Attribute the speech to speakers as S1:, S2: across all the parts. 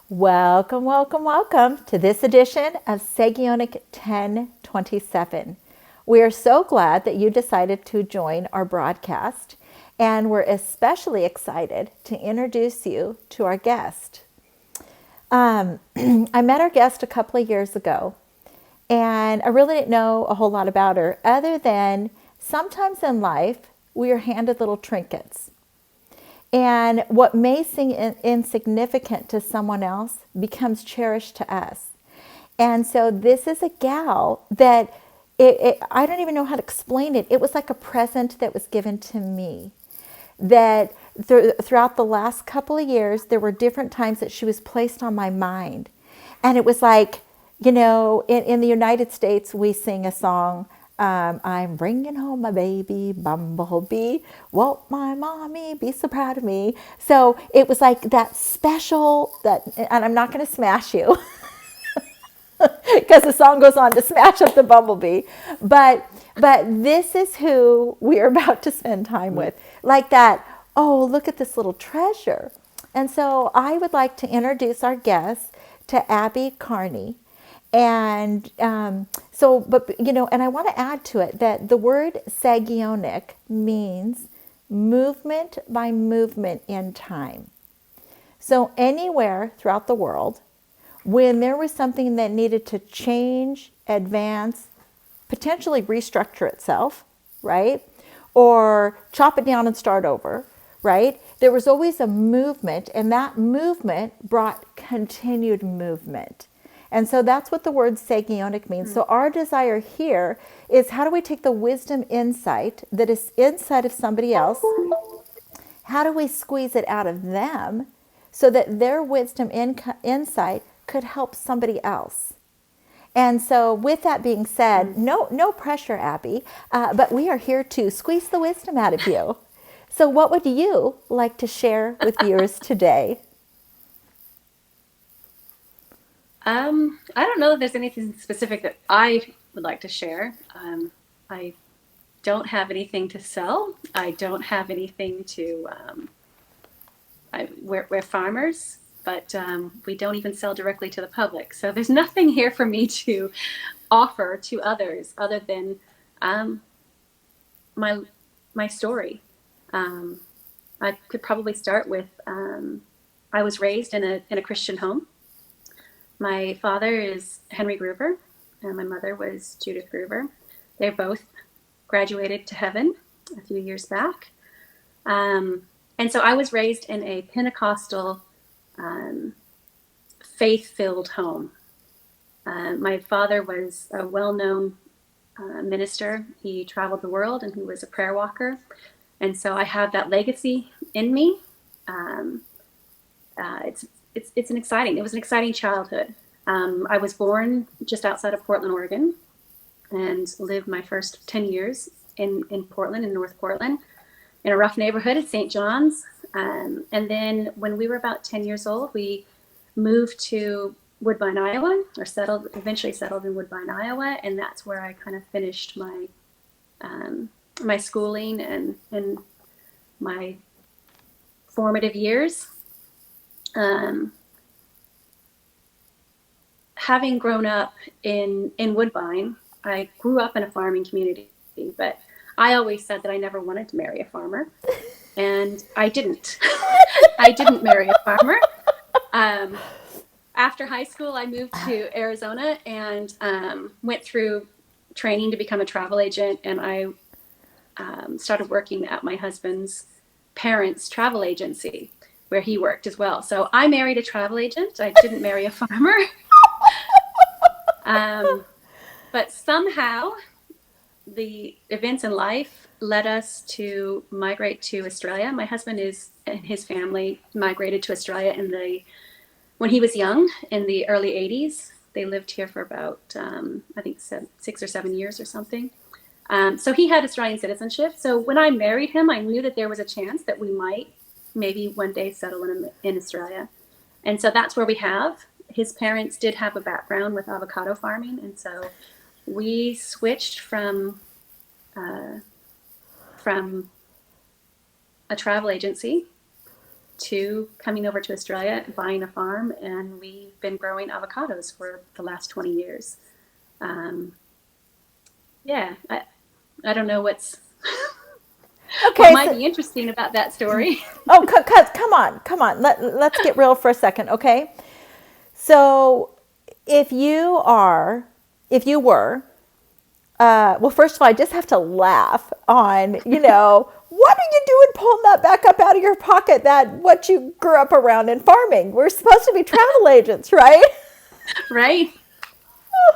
S1: Welcome, welcome, welcome to this edition of Sagionic 1027. We are so glad that you decided to join our broadcast, and we're especially excited to introduce you to our guest. I met our guest a couple of years ago, and I really didn't know a whole lot about her other than sometimes in life we are handed little trinkets. And what may seem insignificant to someone else becomes cherished to us. And so this is a gal that I don't even know how to explain it. It was like a present that was given to me. That throughout the last couple of years, there were different times that she was placed on my mind. And it was like, in the United States, we sing a song, I'm bringing home my baby bumblebee. Won't my mommy be so proud of me? So it was like that special, and I'm not going to smash you because the song goes on to smash up the bumblebee. But this is who we are about to spend time with. Like that, oh, look at this little treasure. And so I would like to introduce our guest to Abby Carney. And and I want to add to it that the word Sagionic means movement by movement in time. So anywhere throughout the world, when there was something that needed to change, advance, potentially restructure itself, right? Or chop it down and start over, right? There was always a movement, and that movement brought continued movement. And so that's what the word Sagionic means. So our desire here is, how do we take the wisdom insight that is inside of somebody else? How do we squeeze it out of them so that their wisdom insight could help somebody else? And so with that being said, no pressure, Abby, but we are here to squeeze the wisdom out of you. So what would you like to share with viewers today?
S2: I don't know if there's anything specific that I would like to share. I don't have anything to sell. I don't have anything to. We're farmers, but we don't even sell directly to the public. So there's nothing here for me to offer to others other than um, my my story. Um, I could probably start with I was raised in a Christian home. My father is Henry Gruver, and my mother was Judith Gruver. They both graduated to heaven a few years back. Um, and so I was raised in a Pentecostal, um, faith filled home. My father was a well known minister. He traveled the world and he was a prayer walker. And so I have that legacy in me. Um, it's it was an exciting childhood. I was born just outside of Portland, Oregon, and lived my first 10 years in Portland, in North Portland, in a rough neighborhood at St. John's. And then when we were about 10 years old, we moved to Woodbine, Iowa, or eventually settled in Woodbine, Iowa. And that's where I kind of finished my schooling and my formative years. Um, Having grown up in Woodbine, I grew up in a farming community, but I always said that I never wanted to marry a farmer, and I didn't. I didn't marry a farmer. Um, After high school, I moved to Arizona and went through training to become a travel agent, and I started working at my husband's parents' travel agency, where he worked as well. So I married a travel agent. I didn't marry a farmer. Um, but somehow the events in life led us to migrate to Australia. My husband and his family migrated to Australia when he was young in the early 80s. They lived here for about, I think, 6 or 7 years or something. So he had Australian citizenship. So when I married him, I knew that there was a chance that we might maybe one day settle in Australia. And so that's where we have. His parents did have a background with avocado farming. And so we switched from a travel agency to coming over to Australia, buying a farm, and we've been growing avocados for the last 20 years. Yeah, I don't know what
S1: Okay,
S2: might
S1: so,
S2: be interesting about that story.
S1: oh, come on. Let's get real for a second, okay? So, if you were, well, first of all, I just have to laugh on, what are you doing pulling that back up out of your pocket, that what you grew up around in farming? We're supposed to be travel agents, right?
S2: Right?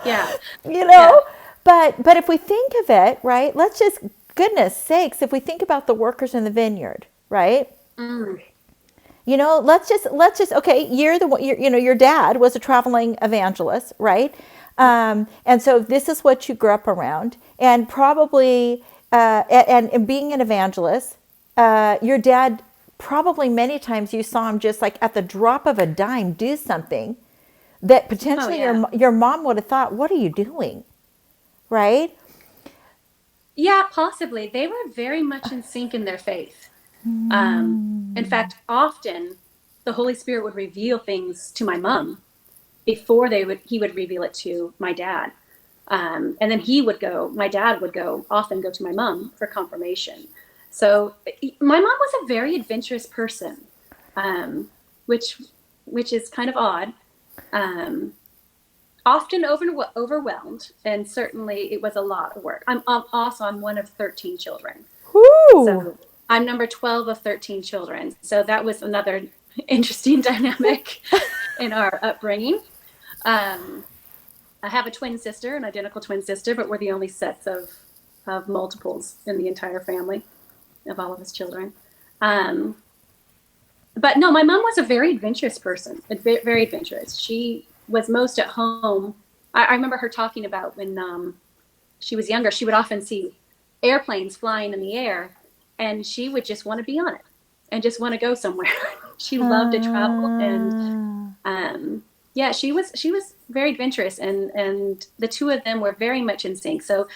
S2: Yeah.
S1: you
S2: Yeah.
S1: know, but if we think of it, right, let's just, goodness sakes, if we think about the workers in the vineyard, right?
S2: Mm.
S1: Let's just okay, your dad was a traveling evangelist, right? And so this is what you grew up around, and probably and being an evangelist, your dad probably many times you saw him just like at the drop of a dime do something that
S2: Oh,
S1: potentially
S2: yeah.
S1: your mom would have thought, what are you doing, right?
S2: Yeah, possibly. They were very much in sync in their faith. In fact, often the Holy Spirit would reveal things to my mom before he would reveal it to my dad. And then my dad would often go to my mom for confirmation. So my mom was a very adventurous person, which is kind of odd. Um, Often overwhelmed, and certainly it was a lot of work. I'm one of 13 children.
S1: Whoo.
S2: So I'm number 12 of 13 children. So that was another interesting dynamic in our upbringing. Um, I have a twin sister, an identical twin sister, but we're the only sets of multiples in the entire family of all of us children. Um, but no, my mom was a very adventurous person, very adventurous. She was most at home. I remember her talking about when she was younger, she would often see airplanes flying in the air, and she would just want to be on it and just want to go somewhere. She loved to travel, and yeah, she was very adventurous, and the two of them were very much in sync. So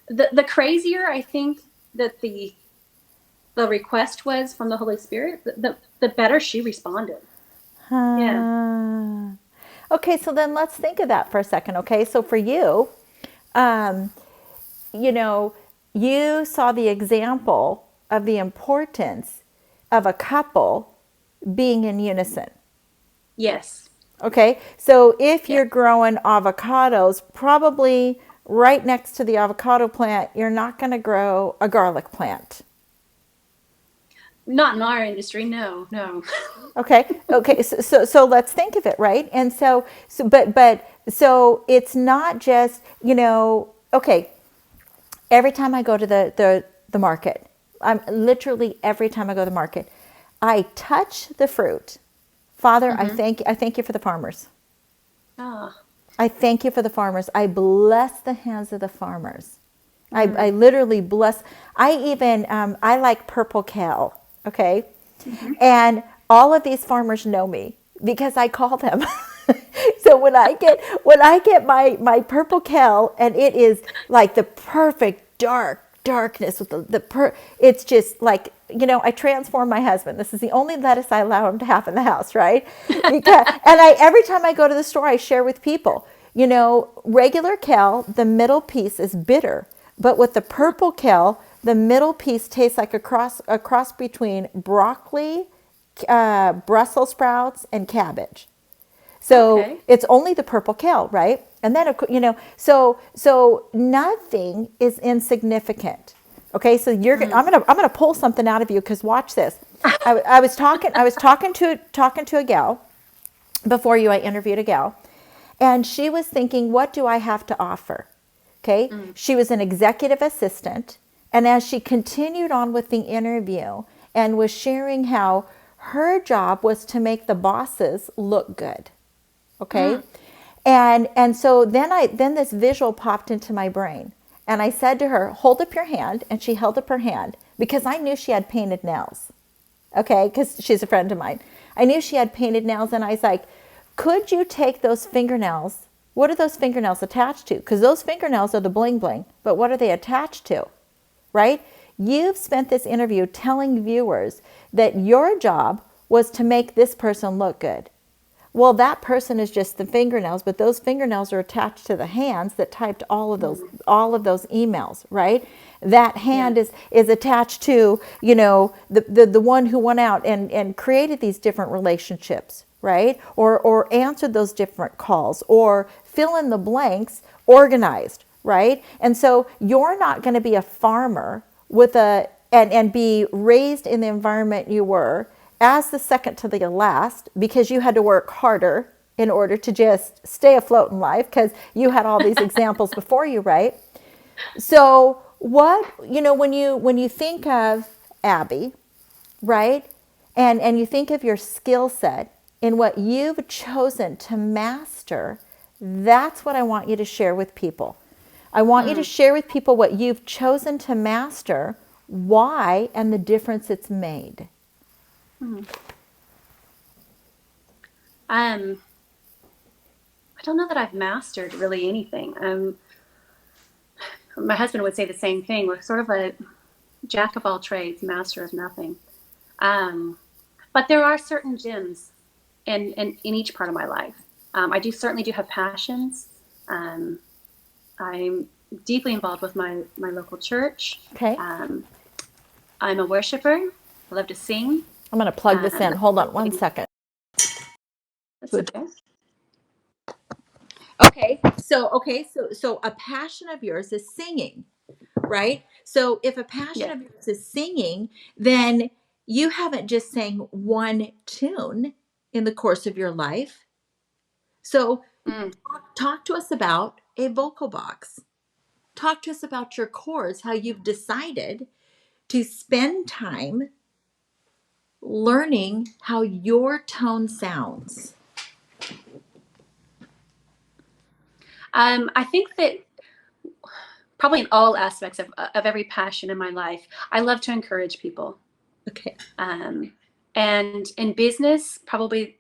S2: the crazier I think that the request was from the Holy Spirit, the better she responded. Yeah.
S1: Okay, so then let's think of that for a second. Okay, so for you, um, you know, you saw the example of the importance of a couple being in unison.
S2: Yes.
S1: Okay, so if
S2: Yeah.
S1: you're growing avocados, probably right next to the avocado plant, you're not going to grow a garlic plant.
S2: Not in our industry. No, no.
S1: Okay. So let's think of it, right? And so it's not just, okay, every time I go to the market, I'm literally every time I go to the market, I touch the fruit. Father,
S2: Mm-hmm.
S1: I thank you for the farmers.
S2: Oh.
S1: I thank you for the farmers. I bless the hands of the farmers.
S2: Mm.
S1: I literally bless. I like purple kale. Okay.
S2: Mm-hmm.
S1: And all of these farmers know me because I call them. So when I get my purple kale, and it is like the perfect darkness with it's just like, I transform my husband. This is the only lettuce I allow him to have in the house, right? Every time I go to the store, I share with people, regular kale, the middle piece is bitter, but with the purple kale, the middle piece tastes like a cross between broccoli, Brussels sprouts, and cabbage. So
S2: Okay.
S1: it's only the purple kale, right? And then, so nothing is insignificant. Okay, so I'm gonna pull something out of you, because watch this. I was talking to a gal before you. I interviewed a gal, and she was thinking, what do I have to offer? Okay, she was an executive assistant, and as she continued on with the interview and was sharing how her job was to make the bosses look good. Okay. And so then this visual popped into my brain, and I said to her, hold up your hand. And she held up her hand, because I knew she had painted nails. Okay. Cause she's a friend of mine. I knew she had painted nails, and I was like, could you take those fingernails? What are those fingernails attached to? Cause those fingernails are the bling bling, but what are they attached to? Right? You've spent this interview telling viewers that your job was to make this person look good. Well, that person is just the fingernails, but those fingernails are attached to the hands that typed all of those emails, right? That
S2: Yeah.
S1: hand is attached to, the one who went out and created these different relationships, right? Or answered those different calls, or fill in the blanks, organized, right? And so you're not going to be a farmer and be raised in the environment you were as the second to the last, because you had to work harder in order to just stay afloat in life, because you had all these examples before you, right? So when you think of Abby, right, and you think of your skill set in what you've chosen to master, that's what I want you to share with people. I want you to
S2: Mm.
S1: share with people what you've chosen to master, why, and the difference it's made.
S2: Mm. Um, I don't know that I've mastered really anything. My husband would say the same thing. We're sort of a jack of all trades, master of nothing. Um, but there are certain gems in each part of my life. I do certainly do have passions. Um, I'm deeply involved with my local church.
S1: Okay?
S2: Um, I'm a worshiper. I love to sing.
S1: I'm going to plug this in. Hold on one second.
S2: That's okay.
S1: Okay, so a passion of yours is singing, right? So if a passion
S2: Yeah.
S1: of yours is singing, then you haven't just sang one tune in the course of your life. So
S2: Mm.
S1: talk to us about a vocal box. Talk to us about your chords, how you've decided to spend time learning how your tone sounds.
S2: I think that probably in all aspects of every passion in my life, I love to encourage people.
S1: Okay.
S2: And in business, probably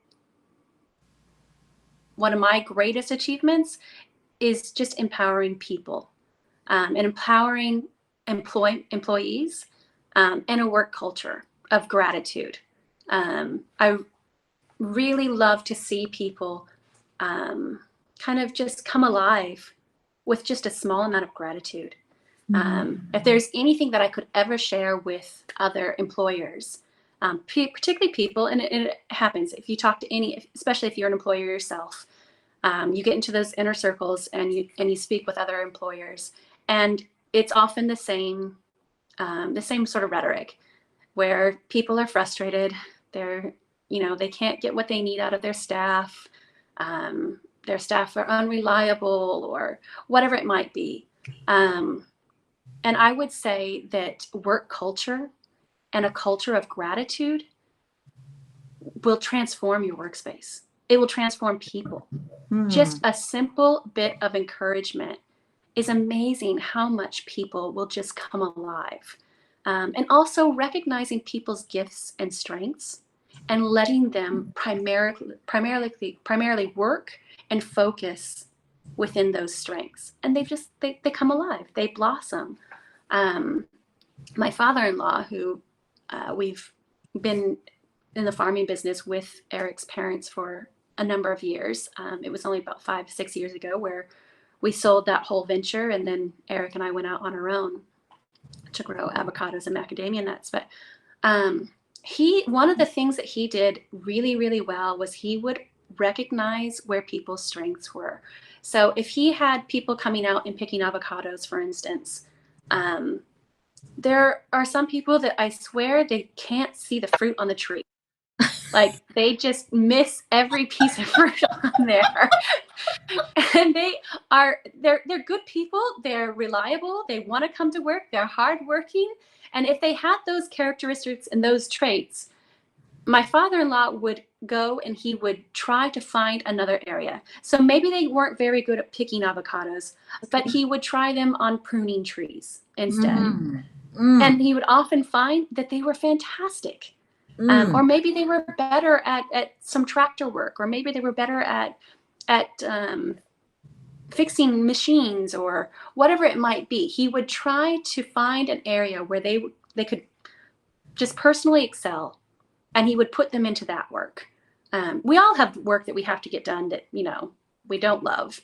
S2: one of my greatest achievements is just empowering people, and empowering employees, and a work culture of gratitude. I really love to see people kind of just come alive with just a small amount of gratitude. If there's anything that I could ever share with other employers, particularly people, and it happens if you talk to any, especially if you're an employer yourself, you get into those inner circles and you speak with other employers, and it's often the same sort of rhetoric where people are frustrated. They can't get what they need out of their staff. Um, their staff are unreliable or whatever it might be. And I would say that work culture and a culture of gratitude will transform your workspace. It will transform people. Just a simple bit of encouragement is amazing how much people will just come alive. And also recognizing people's gifts and strengths and letting them primarily work and focus within those strengths. And they come alive, they blossom. Um, my father-in-law, who we've been in the farming business with Eric's parents for a number of years. It was only about 5, 6 years ago where we sold that whole venture, and then Eric and I went out on our own to grow avocados and macadamia nuts. But one of the things that he did really, really well was he would recognize where people's strengths were. So if he had people coming out and picking avocados, for instance, there are some people that I swear they can't see the fruit on the tree. Like they just miss every piece of fruit on there. And they're good people, they're reliable, they want to come to work, they're hardworking. And if they had those characteristics and those traits, my father-in-law would go and he would try to find another area. So maybe they weren't very good at picking avocados, but he would try them on pruning trees instead. And he would often find that they were fantastic. Or maybe they were better at some tractor work, or maybe they were better at fixing machines or whatever it might be. He would try to find an area where they could just personally excel and he would put them into that work. We all have work that we have to get done that, we don't love.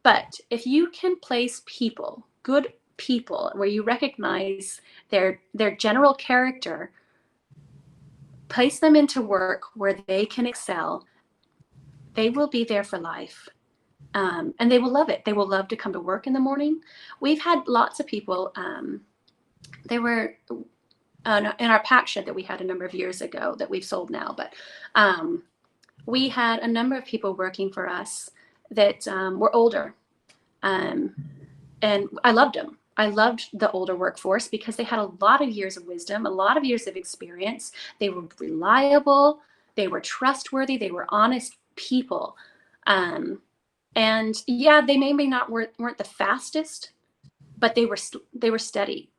S2: But if you can place people, good people, where you recognize their general character, place them into work where they can excel, they will be there for life. And they will love it. They will love to come to work in the morning. We've had lots of people. They were in our pack shed that we had a number of years ago that we've sold now. But we had a number of people working for us that were older. And I loved them. I loved the older workforce because they had a lot of years of wisdom, a lot of years of experience. They were reliable. They were trustworthy. They were honest people. And yeah, they maybe not weren't the fastest, but they were steady.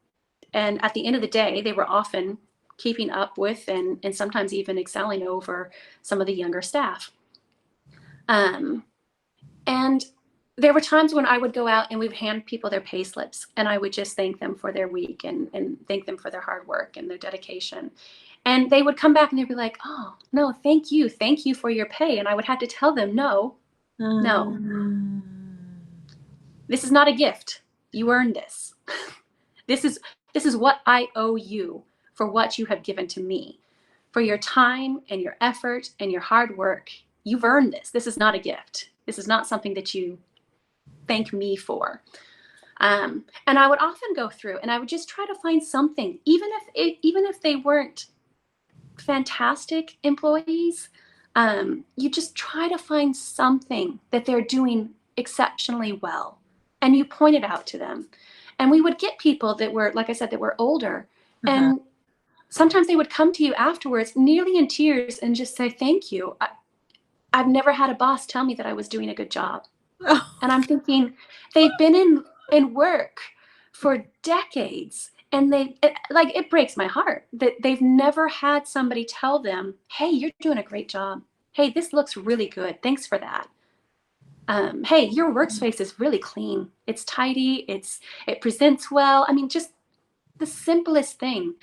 S2: And at the end of the day, they were often keeping up with and sometimes even excelling over some of the younger staff. And there were times when I would go out and we'd hand people their pay slips, and I would just thank them for their week and thank them for their hard work and their dedication. And they would come back and they'd be like, oh, no, thank you. Thank you for your pay. And I would have to tell them, no, this is not a gift. You earned this. This is what I owe you for what you have given to me. For your time and your effort and your hard work, you've earned this. This is not a gift. This is not something that you thank me for. And I would often go through and I would just try to find something, even if they weren't fantastic employees, you just try to find something that they're doing exceptionally well, and you point it out to them. And we would get people that were, like I said, that were older, and sometimes they would come to you afterwards nearly in tears and just say, thank you. I've never had a boss tell me that I was doing a good job. And I'm thinking, they've been in work for decades, and it breaks my heart that they've never had somebody tell them, hey, you're doing a great job. Hey, this looks really good. Thanks for that. Hey, your workspace is really clean. It's tidy. It presents well. I mean, just the simplest thing.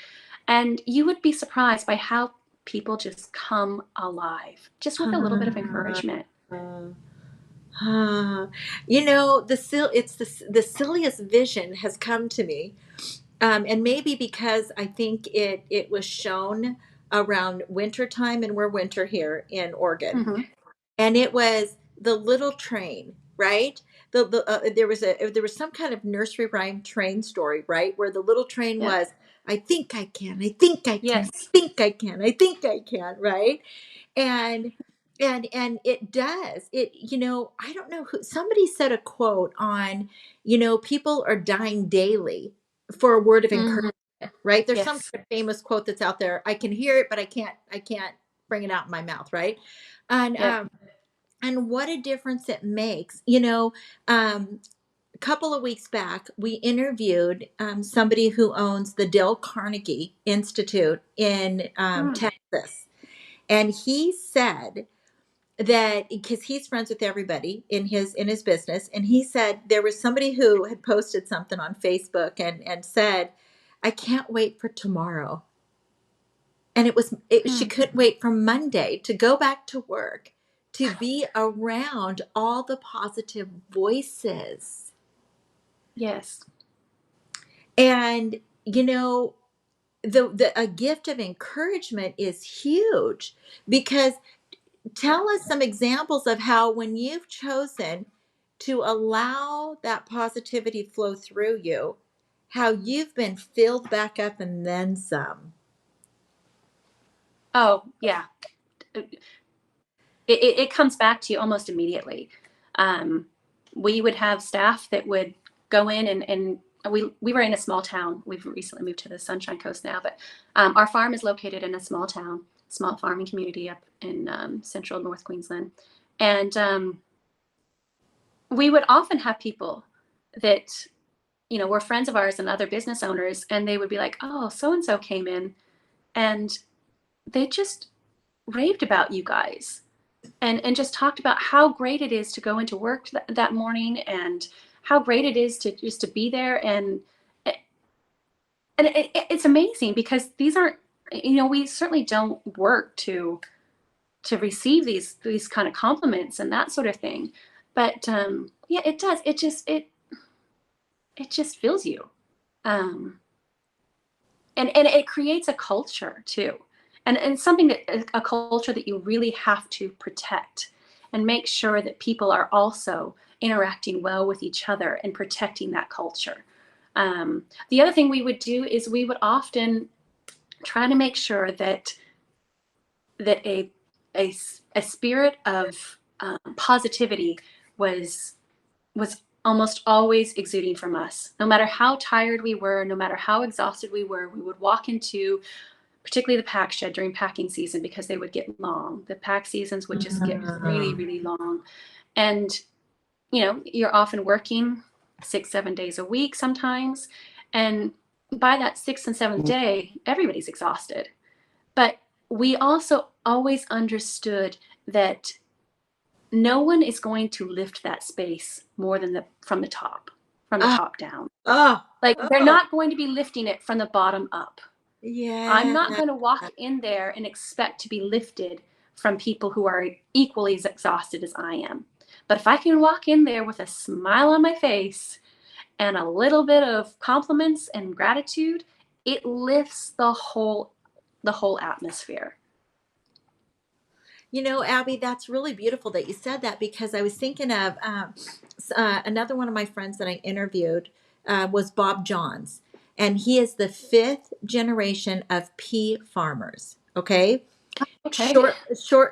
S2: And you would be surprised by how people just come alive just with a little bit of encouragement.
S1: The silliest vision has come to me, and maybe because I think it was shown around winter time, and we're winter here in Oregon, and it was the little train, right? There was some kind of nursery rhyme train story, right, where the little train was, I think I can, I think I can,
S2: Yes.
S1: I think I can, I think I can, right? And it does it. I don't know who, somebody said a quote on, people are dying daily for a word of encouragement, right? There's some kind of famous quote that's out there. I can hear it, but I can't bring it out in my mouth, right? And what a difference it makes. A couple of weeks back, we interviewed somebody who owns the Dale Carnegie Institute in Texas. And he said that, because he's friends with everybody in his business, and he said there was somebody who had posted something on Facebook and said, I can't wait for tomorrow. And she couldn't wait for Monday to go back to work, to be around all the positive voices.
S2: Yes.
S1: And a gift of encouragement is huge, because tell us some examples of how, when you've chosen to allow that positivity flow through you, how you've been filled back up and then some.
S2: Oh, yeah. It comes back to you almost immediately. We would have staff that would go in and we were in a small town. We've recently moved to the Sunshine Coast now, but our farm is located in a small town, small farming community up in central North Queensland. And we would often have people that, were friends of ours and other business owners, and they would be like, oh, so-and-so came in and they just raved about you guys. And just talked about how great it is to go into work that morning, and how great it is to just to be there. And it's amazing, because these aren't we certainly don't work to receive these kind of compliments and that sort of thing. But yeah, it does. It just fills you. Um, and it creates a culture too, and something that a culture that you really have to protect and make sure that people are also interacting well with each other and protecting that culture. The other thing we would do is we would often try to make sure that a, a spirit of positivity was was almost always exuding from us. No matter how tired we were, no matter how exhausted we were, we would walk into particularly the pack shed during packing season, because they would get long. The pack seasons would just get really, really long. And, you're often working 6-7 days a week sometimes. And by that sixth and seventh day, everybody's exhausted. But we also always understood that no one is going to lift that space more than from the top down.
S1: Oh,
S2: Like, they're
S1: oh,
S2: not going to be lifting it from the bottom up. I'm
S1: yeah.
S2: not going to walk in there and expect to be lifted from people who are equally as exhausted as I am. But if I can walk in there with a smile on my face and a little bit of compliments and gratitude, it lifts the whole atmosphere.
S1: Abby, that's really beautiful that you said that, because I was thinking of another one of my friends that I interviewed was Bob Johns, and he is the fifth generation of pea farmers. Okay,
S2: Okay.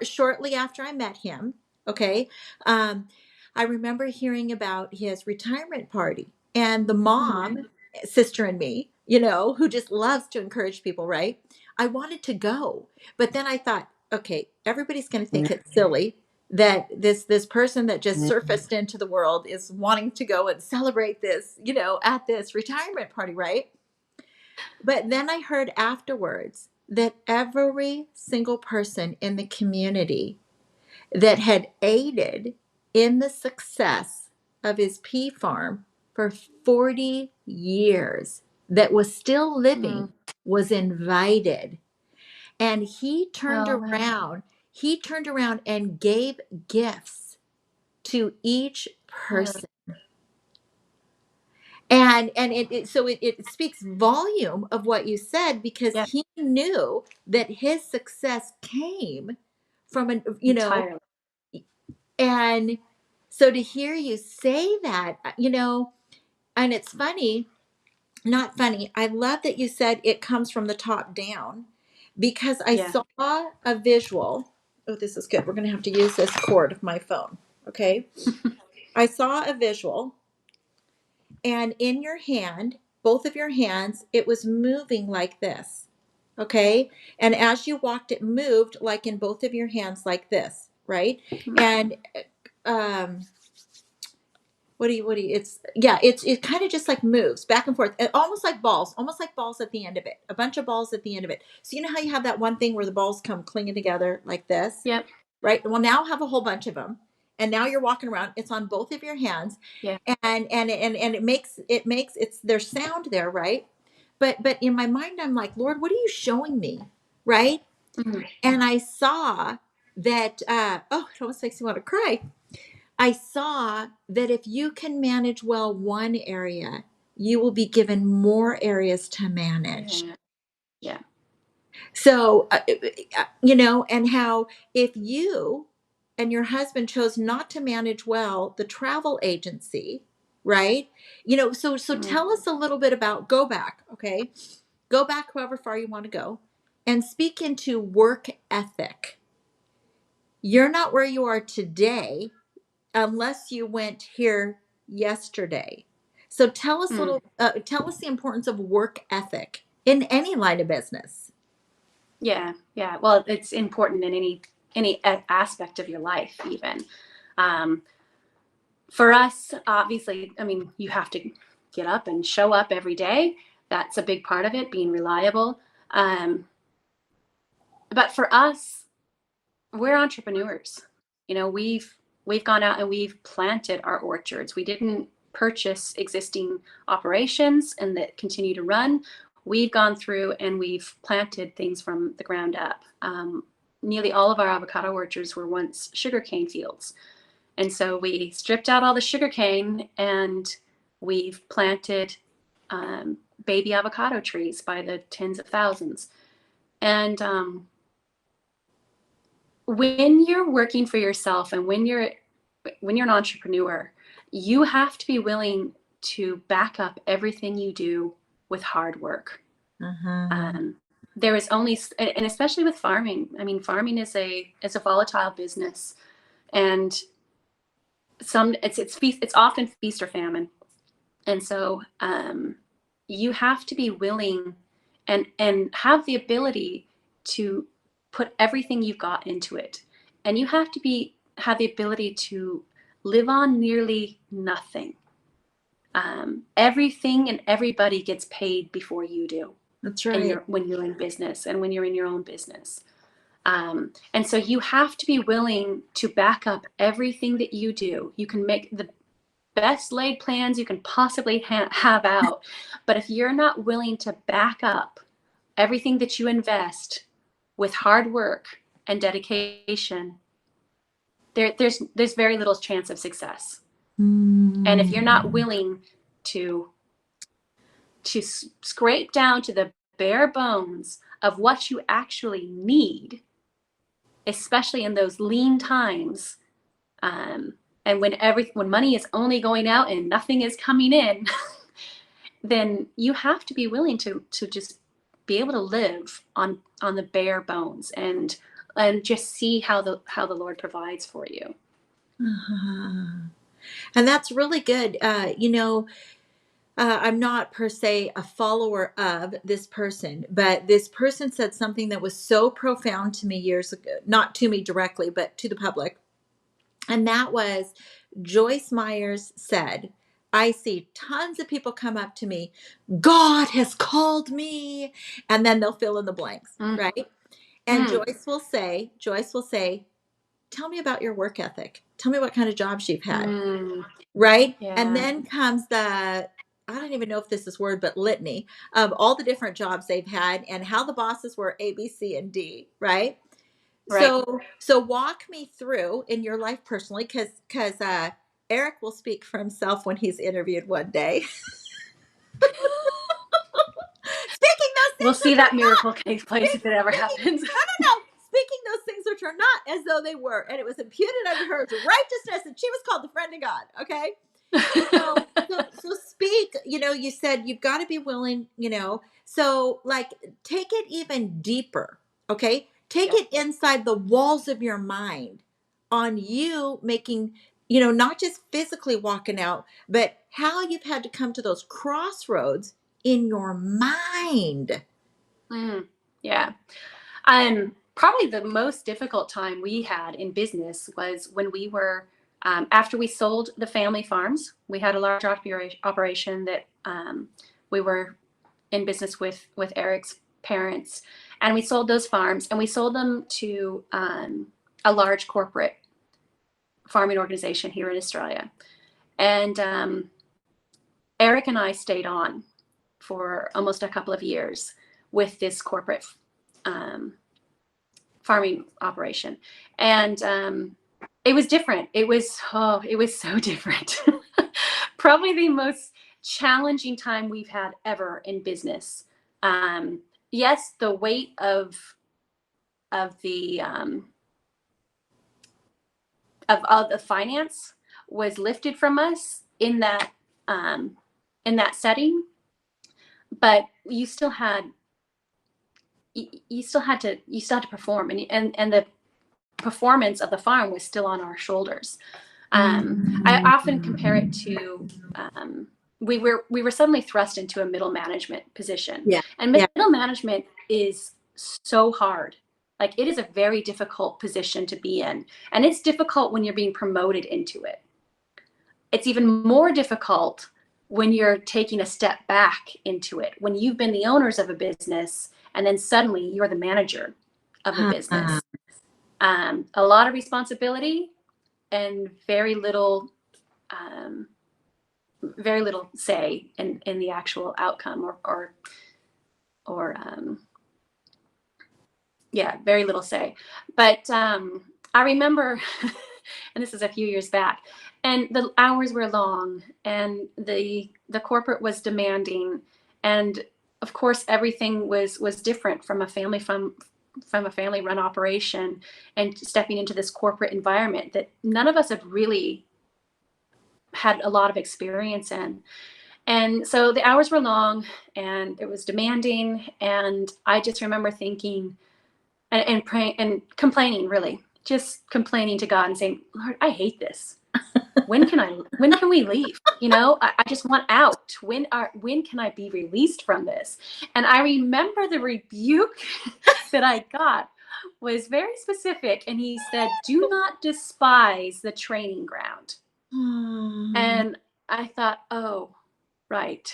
S1: shortly after I met him, okay, um, I remember hearing about his retirement party, and the
S2: Mhm.
S1: mom, sister, and me, who just loves to encourage people, right? I wanted to go, but then I thought, okay, everybody's going to think it's silly that this person that just surfaced into the world is wanting to go and celebrate this, at this retirement party, right? But then I heard afterwards that every single person in the community that had aided in the success of his pea farm for 40 years, that was still living,
S2: Mm.
S1: was invited. And
S2: Oh, wow.
S1: he turned around and gave gifts to each
S2: Uh,
S1: person. And it speaks volume of what you said, because
S2: yeah,
S1: he knew that his success came from an
S2: entirely.
S1: and so to hear you say that, and it's funny, not funny, I love that you said it comes from the top down, because I
S2: Yeah.
S1: saw a visual. Oh, this is good, we're going to have to use this cord of my phone. Okay, I saw a visual, and in your hand, both of your hands, it was moving like this. Okay, and as you walked, it moved like in both of your hands like this, right?
S2: Mm.
S1: And um it kind of just like moves back and forth, almost like balls at the end of it, a bunch of balls at the end of it. So you know how you have that one thing where the balls come clinging together like this,
S2: Yep.
S1: right? Well, now have a whole bunch of them, and now you're walking around, it's on both of your hands,
S2: Yeah.
S1: and it makes it's there's sound there, right? But in my mind, I'm like, Lord, what are you showing me, right?
S2: Mm.
S1: And I saw that oh, it almost makes me want to cry. I saw that if you can manage well one area, you will be given more areas to manage.
S2: Yeah. Yeah.
S1: So, and how if you and your husband chose not to manage well the travel agency, right? So
S2: Mm.
S1: tell us a little bit about, go back, okay? Go back however far you want to go, and speak into work ethic. You're not where you are today unless you went here yesterday. So
S2: Mm.
S1: tell us the importance of work ethic in any line of business.
S2: Yeah. Yeah. Well, it's important in any aspect of your life, even. Um, for us, obviously, I mean, you have to get up and show up every day. That's a big part of it, being reliable. Um, but for us, we're entrepreneurs. We've gone out and we've planted our orchards. We didn't purchase existing operations and that continue to run. we've gone through and we've planted things from the ground up. Nearly all of our avocado orchards were once sugarcane fields. And so we stripped out all the sugarcane and we've planted baby avocado trees by the tens of thousands. And when you're working for yourself and when you're an entrepreneur, you have to be willing to back up everything you do with hard work. There is only, and especially with farming. I mean, farming is a volatile business, and it's often feast or famine, and so you have to be willing and have the ability to put everything you've got into it, and you have to have the ability to live on nearly nothing. Everything and everybody gets paid before you do.
S1: That's right.
S2: When you're in business and when you're in your own business. And so you have to be willing to back up everything that you do. You can make the best laid plans you can possibly have out. But if you're not willing to back up everything that you invest with hard work and dedication, there's very little chance of success. And if you're not willing to scrape down to the bare bones of what you actually need, especially in those lean times, and when money is only going out and nothing is coming in, then you have to be willing to just be able to live on the bare bones and just see how the Lord provides for you.
S1: And that's really good. I'm not per se a follower of this person, but this person said something that was so profound to me years ago, not to me directly, but to the public. And that was, Joyce Myers said, I see tons of people come up to me, God has called me, and then they'll fill in the blanks, right? And Joyce will say, tell me about your work ethic. Tell me what kind of jobs you've had, right?
S2: Yeah.
S1: And then comes I don't even know if this is word, but litany of all the different jobs they've had and how the bosses were A, B, C, and D, right?
S2: Right.
S1: So walk me through in your life personally, because Eric will speak for himself when he's interviewed one day. Speaking those things,
S2: we'll see that miracle take place if it ever happens.
S1: No. Speaking those things which are not as though they were, and it was imputed unto her as righteousness, and she was called the friend of God. Okay. So speak, you said you've got to be willing, so like take it even deeper. Okay. Take it inside the walls of your mind on you making, not just physically walking out, but how you've had to come to those crossroads in your mind.
S2: Yeah. Probably the most difficult time we had in business was when we were, after we sold the family farms. We had a large operation that we were in business with Eric's parents, and we sold those farms, and we sold them to a large corporate farming organization here in Australia. And Eric and I stayed on for almost a couple of years with this corporate farming operation, and it was different. It was so different. Probably the most challenging time we've had ever in business. Yes, the weight of the of the finance was lifted from us in that setting, but you still had to perform, and the performance of the farm was still on our shoulders. I often compare it to we were suddenly thrust into a middle management position.
S1: Yeah.
S2: And middle management is so hard. Like, it is a very difficult position to be in, and it's difficult when you're being promoted into it. It's even more difficult when you're taking a step back into it, when you've been the owners of a business and then suddenly you're the manager of the business. A lot of responsibility and very little say in the actual outcome or or yeah, very little say. But I remember, and this is a few years back, and the hours were long, and the corporate was demanding, and of course everything was different from a family run operation, and stepping into this corporate environment that none of us had really had a lot of experience in. And so the hours were long and it was demanding. And I just remember thinking and praying and complaining, really, just complaining to God and saying, Lord, I hate this. When can we leave? I just want out. When can I be released from this? And I remember the rebuke that I got was very specific. And he said, do not despise the training ground. And I thought, oh, right.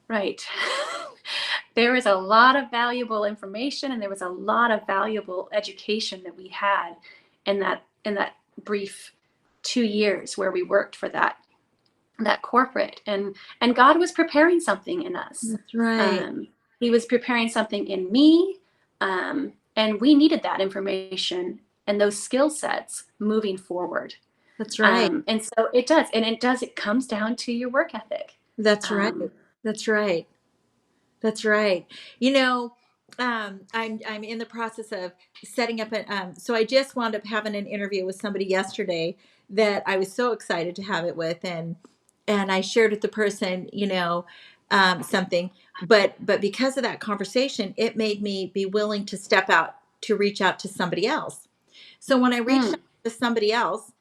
S2: Right. There was a lot of valuable information and there was a lot of valuable education that we had in that brief 2 years where we worked for that corporate, and God was preparing something in us.
S1: That's right.
S2: He was preparing something in me, and we needed that information and those skill sets moving forward.
S1: That's right.
S2: And so it comes down to your work ethic.
S1: That's right. That's right. That's right. I'm in the process of setting up so I just wound up having an interview with somebody yesterday that I was so excited to have it with, and I shared with the person, something, but because of that conversation, it made me be willing to step out to reach out to somebody else. So when I reached out to somebody else,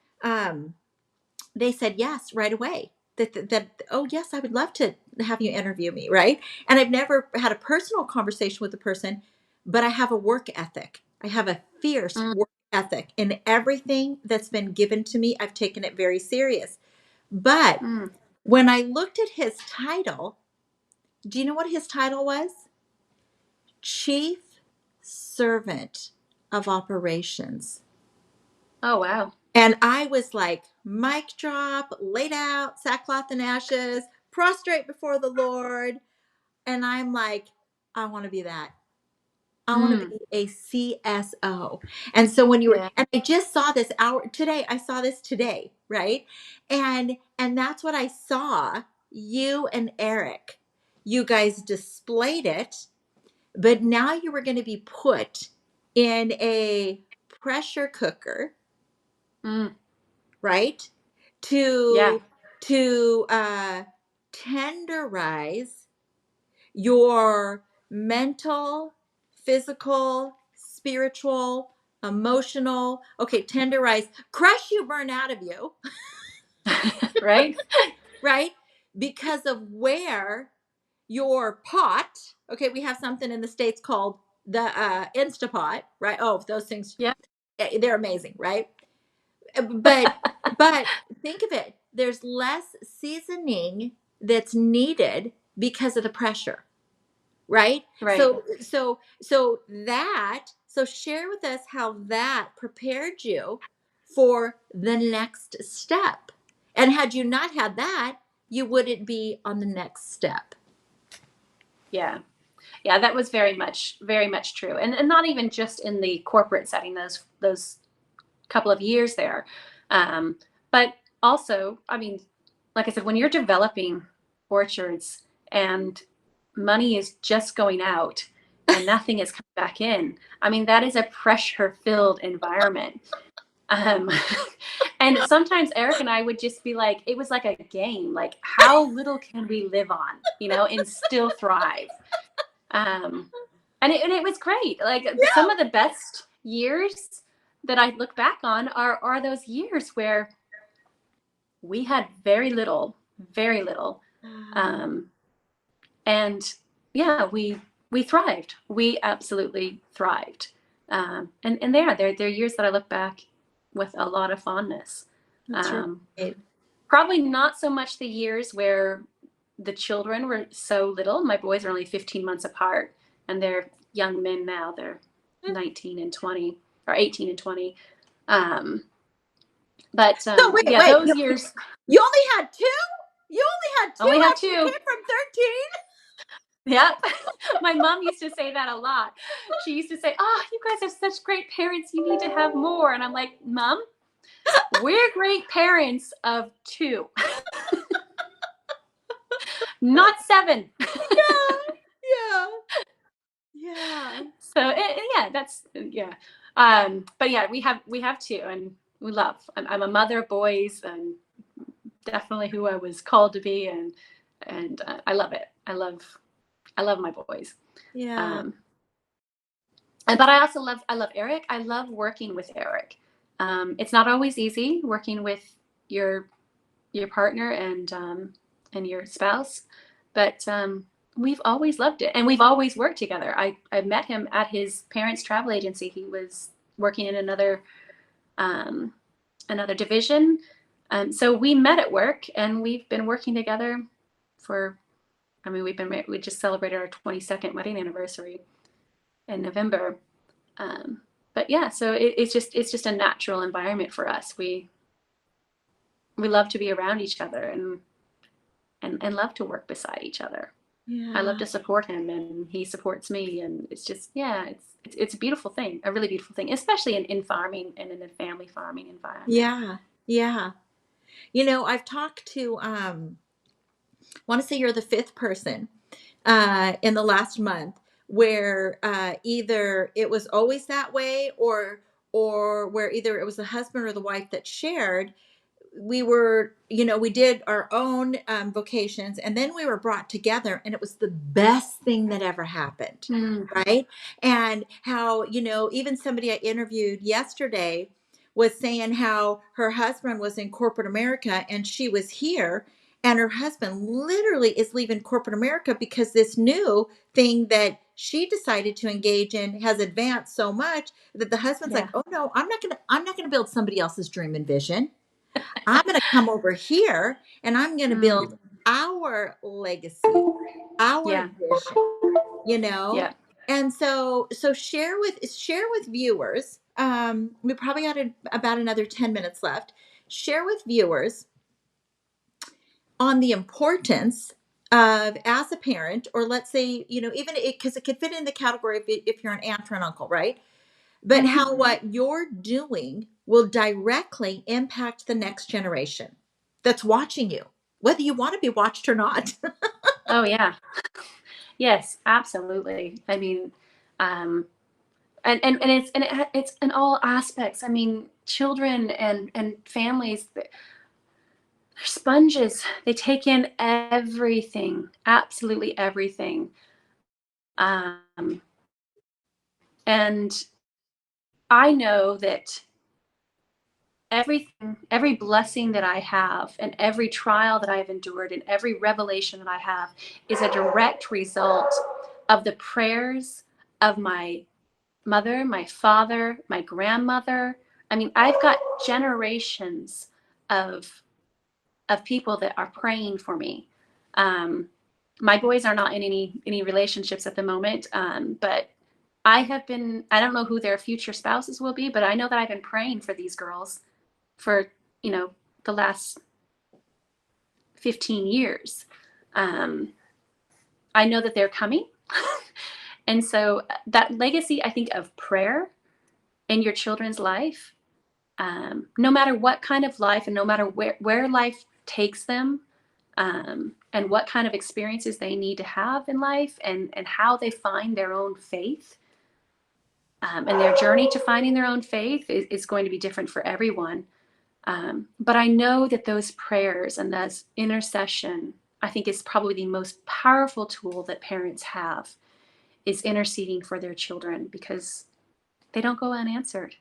S1: they said yes right away. That oh yes, I would love to have you interview me, right? And I've never had a personal conversation with the person, but I have a work ethic. I have a fierce work ethic, and everything that's been given to me, I've taken it very serious. But when I looked at his title, do you know what his title was? Chief Servant of Operations.
S2: Oh, wow.
S1: And I was like, mic drop, laid out, sackcloth and ashes, prostrate before the Lord. And I'm like, I want to be that. I want to be a CSO. And so when and I just saw this today, I saw this today, right? And that's what I saw. You and Eric, you guys displayed it, but now you were going to be put in a pressure cooker, right? To tenderize your mental, physical, spiritual, emotional, tenderize, crush you, burn out of you.
S2: Right?
S1: Right? Because of where your pot, we have something in the States called the Instapot, right? Oh, those things, they're amazing, right? But think of it, there's less seasoning that's needed because of the pressure, right? So share with us how that prepared you for the next step. And had you not had that, you wouldn't be on the next step.
S2: Yeah, that was very much true, and not even just in the corporate setting, those couple of years there, but also, I mean, like I said, when you're developing orchards and money is just going out and nothing is coming back in, I mean, that is a pressure-filled environment. And sometimes Eric and I would just be like, it was like a game, like how little can we live on, and still thrive. And it was great. Like some of the best years that I look back on are those years where we had very little. And yeah, we thrived. We absolutely thrived. And they're years that I look back with a lot of fondness.
S1: That's right.
S2: Probably not so much the years where the children were so little. My boys are only 15 months apart, and they're young men now. They're 19 and 20, or 18 and 20. But
S1: wait,
S2: those years.
S1: You only had two? You only had two?
S2: Only had
S1: after
S2: two.
S1: You came from 13?
S2: Yep. My mom used to say that a lot. She used to say, "Oh, you guys are such great parents. You need to have more." And I'm like, "Mom, we're great parents of 2, not 7."
S1: Yeah. Yeah.
S2: So yeah, that's yeah. But yeah, we have 2, and we love. I'm a mother of boys, and definitely who I was called to be, and I love it. I love my boys.
S1: Yeah.
S2: Um, but I love Eric. I love working with Eric. It's not always easy working with your your partner and your spouse, but we've always loved it, and we've always worked together. I met him at his parents' travel agency. He was working in um, another division, so we met at work, and we've been working together for. I mean, we just celebrated our 22nd wedding anniversary in November. Um, but yeah, so it's just a natural environment for us. We love to be around each other and love to work beside each other. I love
S1: Yeah.
S2: to support him, and he supports me, and it's just yeah, it's a beautiful thing, a really beautiful thing, especially in farming and in a family farming environment.
S1: Yeah. Yeah. I've talked to want to say you're the fifth person in the last month where either it was always that way or where either it was the husband or the wife that shared. We were, we did our own vocations, and then we were brought together, and it was the best thing that ever happened.
S2: Mm,
S1: Right. And how, even somebody I interviewed yesterday was saying how her husband was in corporate America and she was here, and her husband literally is leaving corporate America because this new thing that she decided to engage in has advanced so much that the husband's like,
S2: yeah.
S1: oh no, I'm not gonna build somebody else's dream and vision. I'm going to come over here and I'm going to
S2: Mm,
S1: build our legacy, our
S2: yeah.
S1: vision, you know?
S2: Yeah.
S1: And so share with viewers. We probably got about another 10 minutes left. Share with viewers on the importance of, as a parent, or let's say, even because it could fit in the category if you're an aunt or an uncle, right? But
S2: Hmm.
S1: how what you're doing will directly impact the next generation that's watching you, whether you want to be watched or not.
S2: Oh yeah. Yes, absolutely. I mean, um, and it's in all aspects. I mean, children and families, they're sponges. They take in everything, absolutely everything. Um, and I know that everything, every blessing that I have, and every trial that I have endured, and every revelation that I have, is a direct result of the prayers of my mother, my father, my grandmother. I mean, I've got generations of people that are praying for me. Um, my boys are not in any relationships at the moment, but I have been. I don't know who their future spouses will be, but I know that I've been praying for these girls for you know the last 15 years. Um, I know that they're coming, and so that legacy, I think, of prayer in your children's life, no matter what kind of life and no matter where life takes them, and what kind of experiences they need to have in life, and how they find their own faith, and their journey to finding their own faith is going to be different for everyone. But I know that those prayers and that intercession, I think, is probably the most powerful tool that parents have, is interceding for their children, because they don't go unanswered.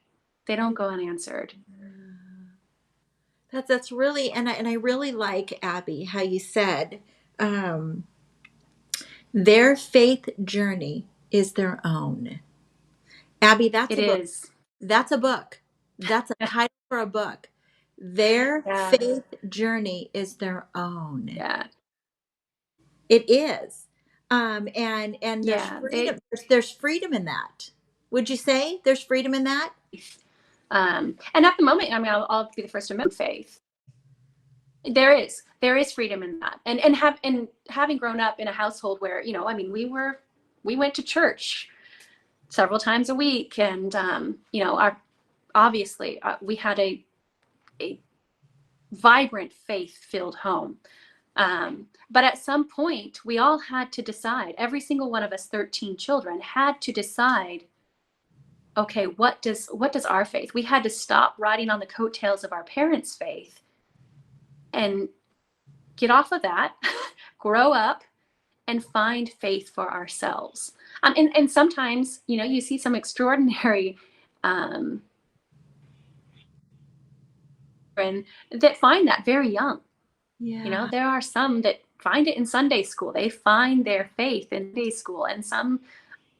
S2: They don't go unanswered.
S1: That's really, and I really like, Abby, how you said um, their faith journey is their own. Abby, that's
S2: It
S1: a book.
S2: is.
S1: That's a book. That's a title for a book. Their
S2: Yeah.
S1: faith journey is their own.
S2: Yeah.
S1: It is. And there's
S2: Yeah.
S1: freedom. There's freedom in that. Would you say there's freedom in that?
S2: And at the moment, I mean, I'll be the first to admit faith. There is freedom in that. And having grown up in a household where, I mean, we went to church several times a week, and our obviously we had a vibrant faith-filled home. But at some point, we all had to decide, every single one of us 13 children had to decide, okay, what does our faith? We had to stop riding on the coattails of our parents' faith and get off of that, grow up, and find faith for ourselves. And sometimes, you see some extraordinary and that find that very young.
S1: Yeah.
S2: There are some that find it in Sunday school. They find their faith in Sunday school. And some,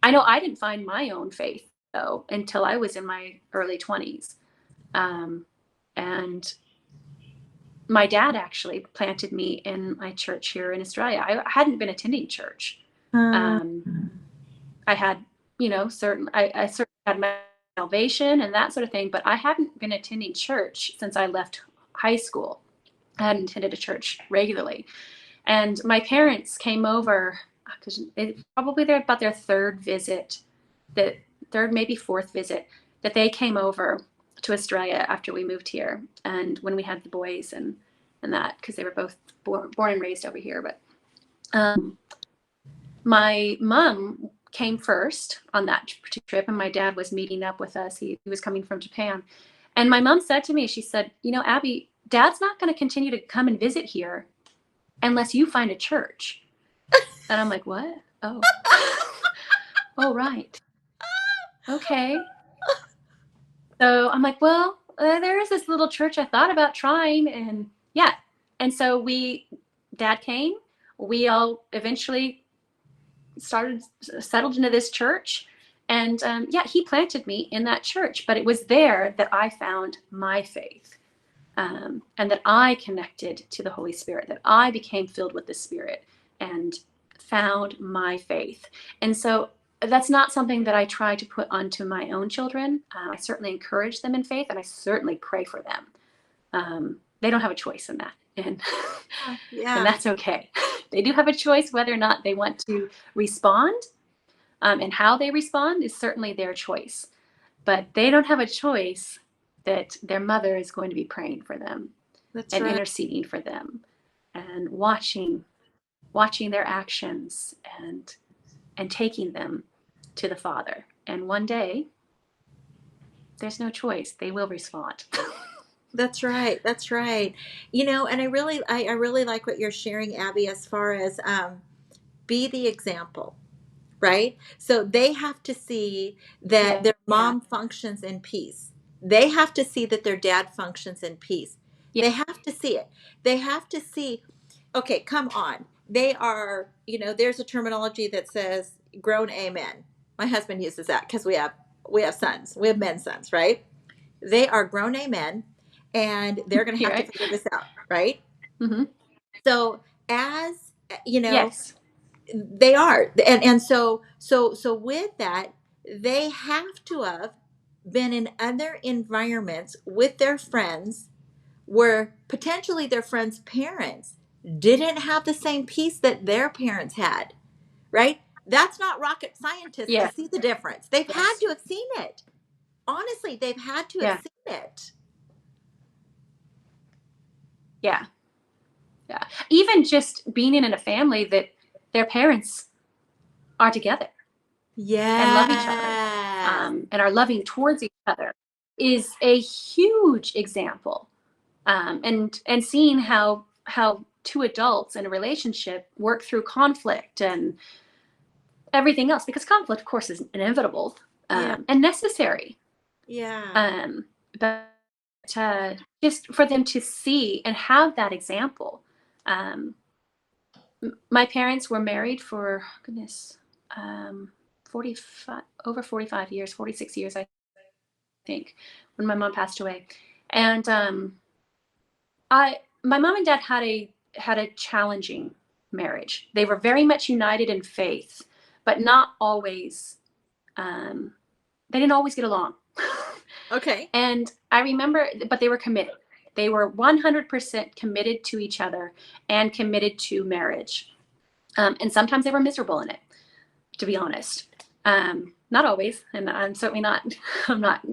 S2: I know I didn't find my own faith, though, until I was in my early 20s. And my dad actually planted me in my church here in Australia. I hadn't been attending church. I had, I certainly had my salvation and that sort of thing, but I hadn't been attending church since I left high school. I hadn't attended a church regularly. And my parents came over, because probably they're about their third visit, the third, maybe fourth visit, that they came over to Australia after we moved here. And when we had the boys and that, because they were both born and raised over here. But my mom came first on that trip, and my dad was meeting up with us. He was coming from Japan. And my mom said to me, she said, Abby, Dad's not going to continue to come and visit here unless you find a church. And I'm like, what? Oh. Oh, right. Okay. So I'm like, well, there is this little church I thought about trying. And yeah. And so Dad came. We all eventually settled into this church. And he planted me in that church. But it was there that I found my faith. And that I connected to the Holy Spirit, that I became filled with the Spirit and found my faith. And so that's not something that I try to put onto my own children. I certainly encourage them in faith, and I certainly pray for them. They don't have a choice in that. And, and that's okay. They do have a choice whether or not they want to respond, and how they respond is certainly their choice. But they don't have a choice that their mother is going to be praying for them. That's and right. Interceding for them and watching their actions and taking them to the Father. And one day, there's no choice. They will respond.
S1: That's right. That's right. And I really like what you're sharing, Abby, as far as be the example, right? So they have to see that their mom functions in peace. They have to see that their dad functions in peace. Yeah. They have to see it. They have to see, okay, come on. They are, there's a terminology that says grown amen. My husband uses that because we have sons. We have men sons, right? They are grown amen, and they're going to have to figure this out, right? Mm-hmm. So as, yes. They are. And so with that, they have to have been in other environments with their friends where potentially their friends' parents didn't have the same peace that their parents had, right? That's not rocket scientists to see the difference. They've had to have seen it. Honestly, they've had to have seen it.
S2: Yeah. Yeah. Even just being in a family that their parents are together. Yeah. And love each other. And are loving towards each other is a huge example. And seeing how two adults in a relationship work through conflict and everything else, because conflict, of course, is inevitable and necessary. Yeah. But just for them to see and have that example. My parents were married for, goodness, 45 years, 46 years, I think, when my mom passed away. And my mom and dad had a challenging marriage. They were very much united in faith, but not always. They didn't always get along. Okay. And I remember, but they were committed. They were 100% committed to each other and committed to marriage. And sometimes they were miserable in it, to be honest. Not always, and I'm certainly not. I'm not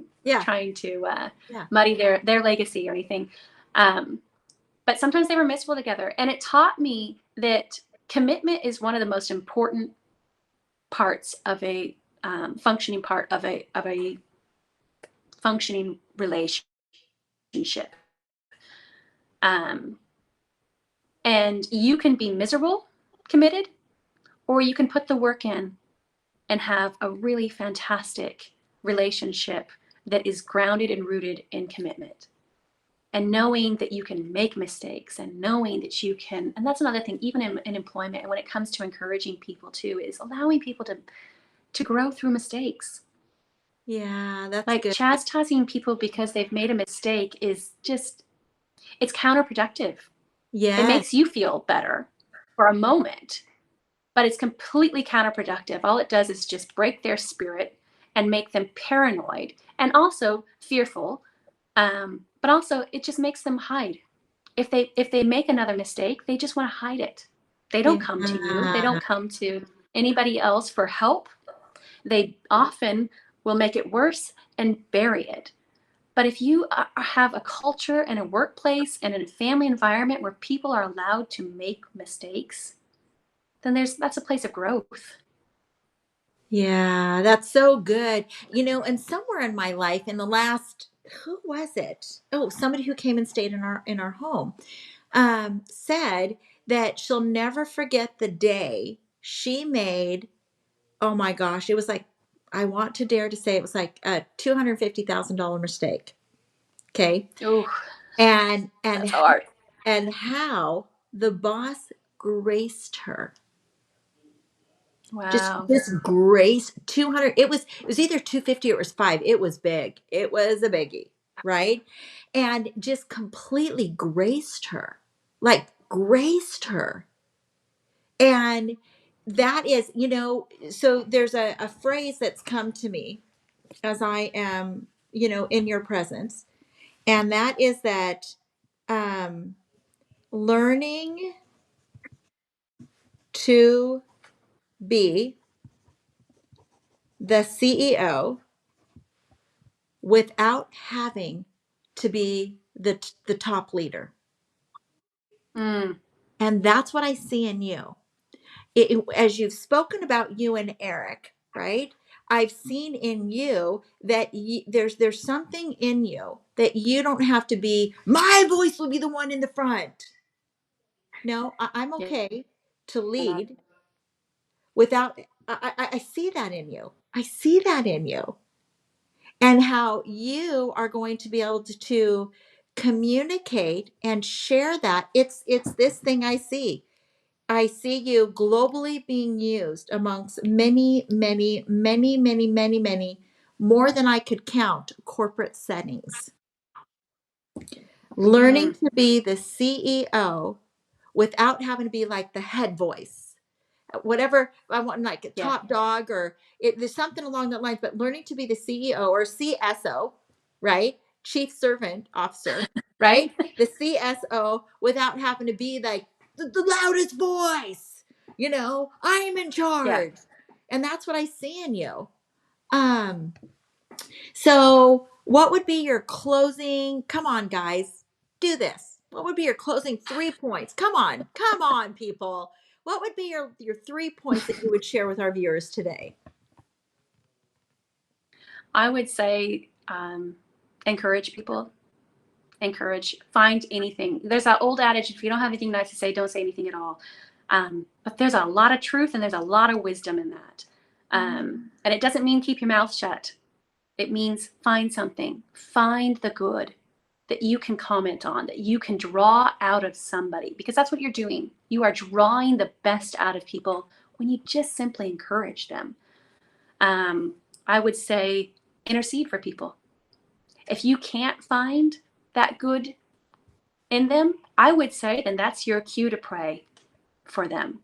S2: trying to muddy their legacy or anything. But sometimes they were miserable together, and it taught me that commitment is one of the most important parts of a functioning part of a functioning relationship. And you can be miserable committed, or you can put the work in and have a really fantastic relationship that is grounded and rooted in commitment. And knowing that you can make mistakes, and knowing that you can, and that's another thing, even in employment, and when it comes to encouraging people too, is allowing people to grow through mistakes.
S1: Yeah, that's
S2: like
S1: good.
S2: chastising people because they've made a mistake is just, it's counterproductive. It
S1: Yes.
S2: makes you feel better for a moment, but it's completely counterproductive. All it does is just break their spirit and make them paranoid and also fearful. But also it just makes them hide. If they make another mistake, they just want to hide it. They don't come to you. They don't come to anybody else for help. They often will make it worse and bury it. But if you have a culture and a workplace and a family environment where people are allowed to make mistakes, then that's a place of growth.
S1: Yeah, that's so good. And somewhere in my life in the last, who was it? Oh, somebody who came and stayed in our home, said that she'll never forget the day she made, oh my gosh, it was like, I want to dare to say it was like a $250,000 mistake. Okay.
S2: Oh,
S1: And
S2: that's hard.
S1: and how the boss graced her. Just
S2: Wow.
S1: this grace 200, it was either 250 or it was 5. It was big. It was a biggie, right? And just completely graced her. Like graced her. And that is, so there's a phrase that's come to me as I am, in your presence. And that is that um learning to be the CEO without having to be the top leader.
S2: Mm,
S1: And that's what I see in you. As you've spoken about you and Eric, right? I've seen in you that there's something in you that you don't have to be, my voice will be the one in the front. No, I'm
S2: yeah.
S1: okay to lead without, I see that in you. I see that in you. And how you are going to be able to communicate and share that. It's this thing I see you globally being used amongst many, many, many, many, many, many, more than I could count, corporate settings. Learning
S2: Mm,
S1: to be the CEO without having to be like the head voice, whatever I want, like a
S2: yeah.
S1: top dog, or there's something along that lines, but learning to be the CEO or CSO, right? Chief Servant Officer, right? The CSO without having to be like the loudest voice, I'm in
S2: Yeah.
S1: charge. And that's what I see in you. Um, so what would be your closing? Come on, guys, do this. What would be your closing 3 points? Come on, people. What would be your 3 points that you would share with our viewers today?
S2: I would say encourage people. Find anything. There's that old adage, if you don't have anything nice to say, don't say anything at all. But there's a lot of truth and there's a lot of wisdom in that. And it doesn't mean keep your mouth shut. It means find something, find the good that you can comment on, that you can draw out of somebody, because that's what you're doing. You are drawing the best out of people when you just simply encourage them. I would say intercede for people. If you can't find that good in them, I would say then that's your cue to pray for them.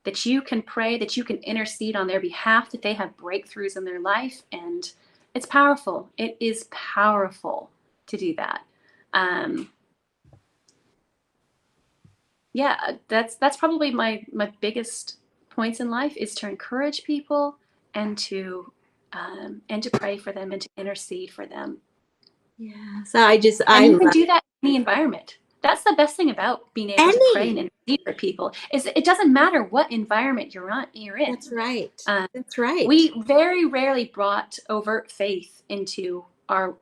S2: That you can pray, that you can intercede on their behalf, that they have breakthroughs in their life. And it's powerful. It is powerful to do that. Um, yeah, that's probably my biggest points in life, is to encourage people and to pray for them and to intercede for them.
S1: Yeah. So
S2: And
S1: I
S2: you can
S1: love
S2: do that in any environment. That's the best thing about being able to pray and
S1: any.
S2: intercede for people, is it doesn't matter what environment you're in.
S1: That's right.
S2: Um,
S1: That's right.
S2: we very rarely brought overt faith into our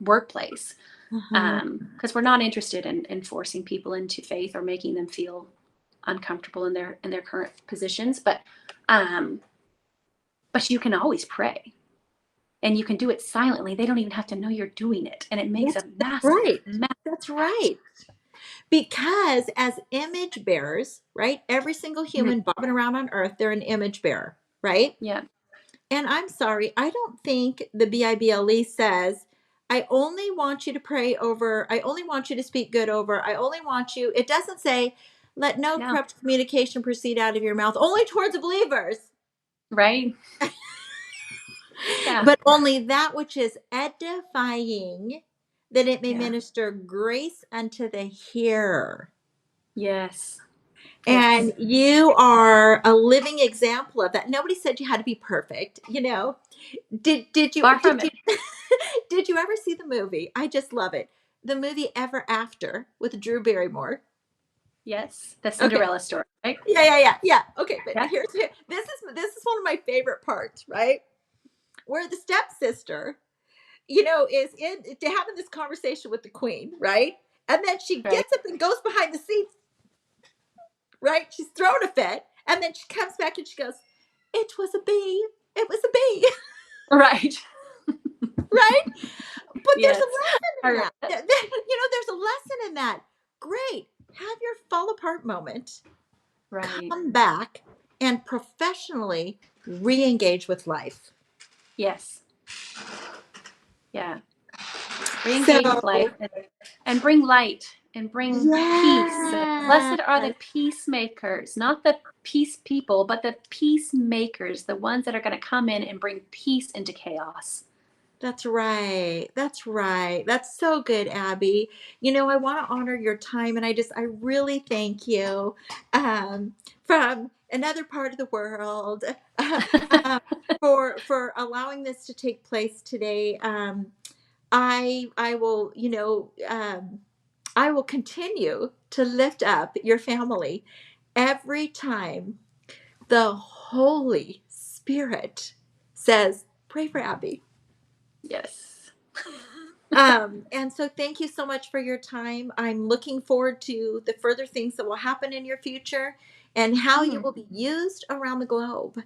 S2: workplace,
S1: Uh-huh.
S2: because we're not interested in forcing people into faith or making them feel uncomfortable in their current positions. Um, but you can always pray, and you can do it silently. They don't even have to know you're doing it, and it makes a
S1: That's
S2: massive,
S1: right.
S2: massive
S1: That's
S2: impact.
S1: right. Because as image bearers, right? Every single
S2: Mhm.
S1: human bobbing around on earth, they're an image bearer, right?
S2: Yeah,
S1: And I'm sorry, I don't think the Bible says, I only want you to pray over, I only want you to speak good over, I only want you, it doesn't say, let no
S2: no,
S1: corrupt communication proceed out of your mouth, only towards believers,
S2: right? Yeah,
S1: but only that which is edifying, that it may
S2: yeah,
S1: minister grace unto the hearer.
S2: yes,
S1: And
S2: yes.
S1: you are a living example of that. Nobody said you had to be perfect, you know. Did you
S2: Far
S1: did
S2: from
S1: you
S2: it.
S1: did you ever see the movie? I just love it. The movie Ever After with Drew Barrymore.
S2: Yes, the
S1: Okay.
S2: Cinderella story, right?
S1: Yeah. Okay, but
S2: Yeah,
S1: this is one of my favorite parts, right? Where the stepsister, you know, is in to having this conversation with the queen, right? And then she
S2: right,
S1: gets up and goes behind the scenes, right? She's throwing a fit, and then she comes back and she goes, "It was a bee. It was a bee."
S2: right.
S1: Right? But there's
S2: Yes,
S1: a lesson
S2: I
S1: in
S2: remember
S1: that.
S2: that.
S1: You know, there's a lesson in that. Great. Have your fall apart moment.
S2: Right.
S1: Come back and professionally re-engage with life.
S2: Yes. Yeah.
S1: So,
S2: Re-engage with life, and bring light and bring peace.
S1: yes,
S2: Blessed are the peacemakers, not the peace people, but the peacemakers, the ones that are going to come in and bring peace into chaos.
S1: that's right. That's right. That's so good, Abby. You know, I want to honor your time, and I really thank you from another part of the world um, for allowing this to take place today. I will, you know, I will continue to lift up your family every time the Holy Spirit says, "Pray for Abby."
S2: Yes.
S1: And so thank you so much for your time. I'm looking forward to the further things that will happen in your future and how you
S2: Hmm.
S1: will be used around the globe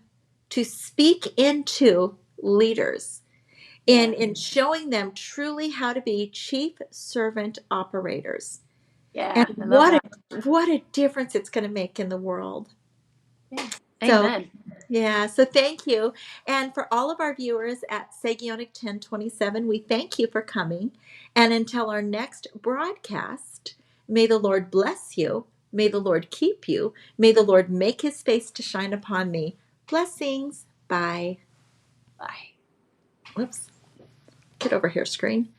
S1: to speak into leaders
S2: Yeah.
S1: in showing them truly how to be chief servant operators. And
S2: Yeah. I love that.
S1: what a difference it's going to make in the world.
S2: Yeah.
S1: So
S2: Amen.
S1: yeah, so thank you. And for all of our viewers at Sagionic 1027, we thank you for coming. And until our next broadcast, may the Lord bless you. May the Lord keep you. May the Lord make his face to shine upon me. Blessings. Bye.
S2: Bye.
S1: Whoops. Get over here, screen.